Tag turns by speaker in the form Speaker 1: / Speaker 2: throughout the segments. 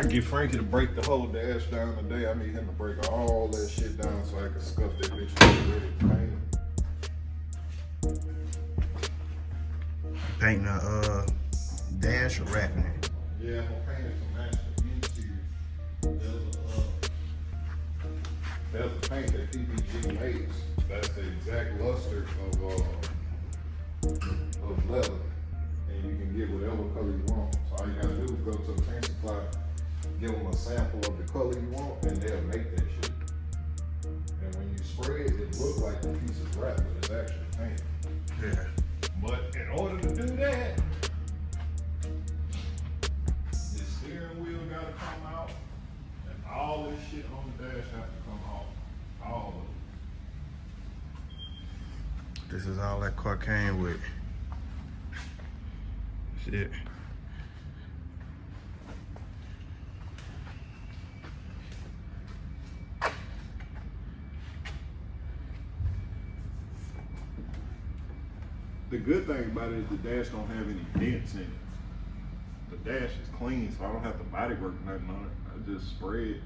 Speaker 1: I get Frankie to break the whole dash down today. I need him to break all that shit down so I can scuff that bitch and get ready to paint.
Speaker 2: Painting a dash or wrapping it?
Speaker 1: Yeah, I'm gonna paint it to match the interior. There's a paint that PPG makes. That's the exact luster of leather. And you can get whatever color you want. So all you gotta do is go to the paint supply, give them a sample of the color you want, and they'll make that shit. And when you spray it, it looks like the piece is wrapped, but it's actually paint.
Speaker 2: Yeah.
Speaker 1: But in order to do that, the steering wheel gotta come out, and all this shit on the dash has to come off. All of it.
Speaker 2: This is all that car came with. Shit.
Speaker 1: The good thing about it is the dash don't have any dents in it. The dash is clean, so I don't have to body work nothing on it. I just spray it.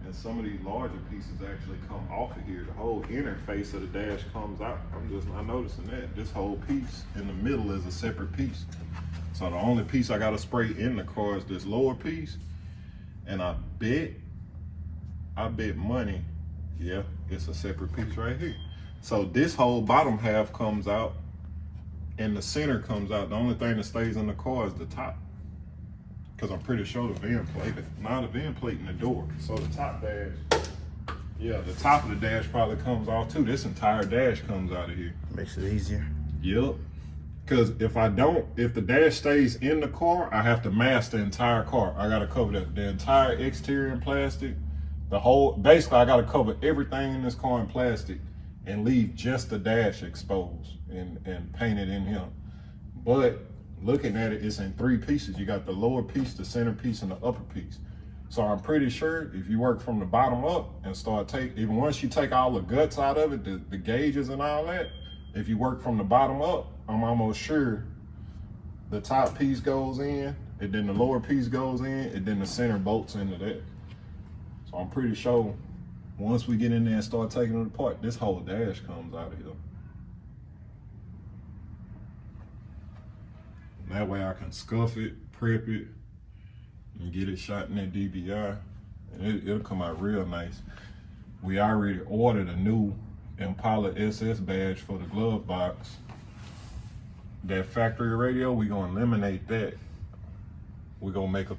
Speaker 1: And some of these larger pieces actually come off of here. The whole inner face of the dash comes out. I'm just not noticing that. This whole piece in the middle is a separate piece. So the only piece I gotta spray in the car is this lower piece. And I bet money, yeah, it's a separate piece right here. So this whole bottom half comes out and the center comes out. The only thing that stays in the car is the top. Because I'm pretty sure the VIN plate, now the VIN plate in the door. So the top dash, yeah, the top of the dash probably comes off too. This entire dash comes out of here.
Speaker 2: Makes it easier.
Speaker 1: Yep. Because if the dash stays in the car, I have to mask the entire car. I gotta cover the entire exterior in plastic. Basically I gotta cover everything in this car in plastic and leave just the dash exposed and paint it in here. But looking at it, it's in 3 pieces. You got the lower piece, the center piece, and the upper piece. So I'm pretty sure if you work from the bottom up and even once you take all the guts out of it, the gauges and all that, if you work from the bottom up, I'm almost sure the top piece goes in, and then the lower piece goes in, and then the center bolts into that. So I'm pretty sure once we get in there and start taking it apart, this whole dash comes out of here. And that way I can scuff it, prep it, and get it shot in that DBI. And it'll come out real nice. We already ordered a new Impala SS badge for the glove box. That factory radio, we're gonna eliminate that. We're gonna make a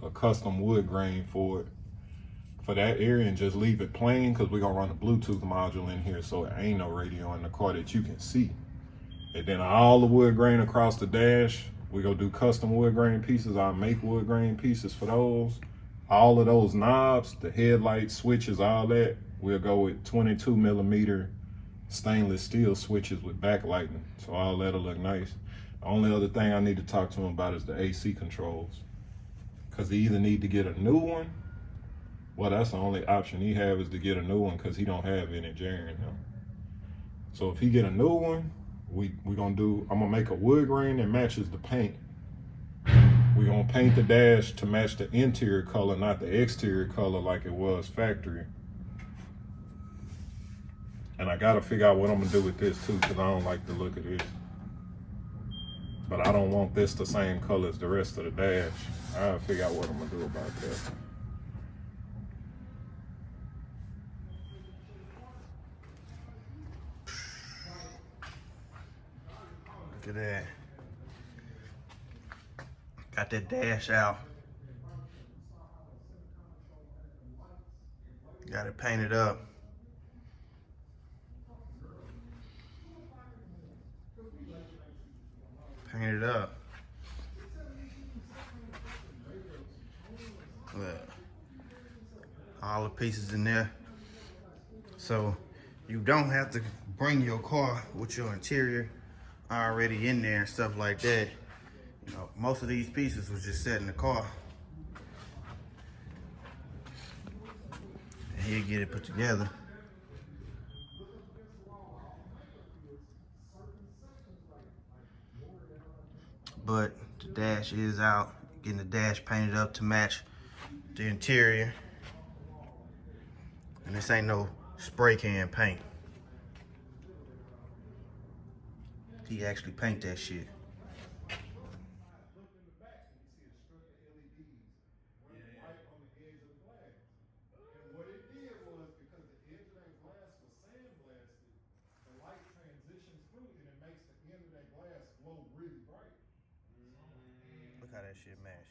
Speaker 1: custom wood grain for it, for that area, and just leave it plain, because we're gonna run a Bluetooth module in here, so it ain't no radio in the car that you can see. And then all the wood grain across the dash, we're gonna do custom wood grain pieces. I'll make wood grain pieces for those. All of those knobs, the headlight switches, all that, we'll go with 22 millimeter stainless steel switches with backlighting. So all that'll look nice. The only other thing I need to talk to him about is the AC controls. Cause he either need to get a new one. Well, that's the only option he have, is to get a new one, cause he don't have any jarring him. So if he get a new one, I'm gonna make a wood grain that matches the paint. We're gonna paint the dash to match the interior color, not the exterior color like it was factory. And I gotta figure out what I'm gonna do with this too, because I don't like the look of this. But I don't want this the same color as the rest of the dash. I gotta figure out what I'm gonna do about that.
Speaker 2: Look at that. Got that dash out. Got it painted up. Painted up. Look. All the pieces in there. So you don't have to bring your car with your interior already in there and stuff like that. You know, most of these pieces was just set in the car. And he'll get it put together. But the dash is out. Getting the dash painted up to match the interior. And this ain't no spray can paint. He actually paint that shit. Look how that shit match.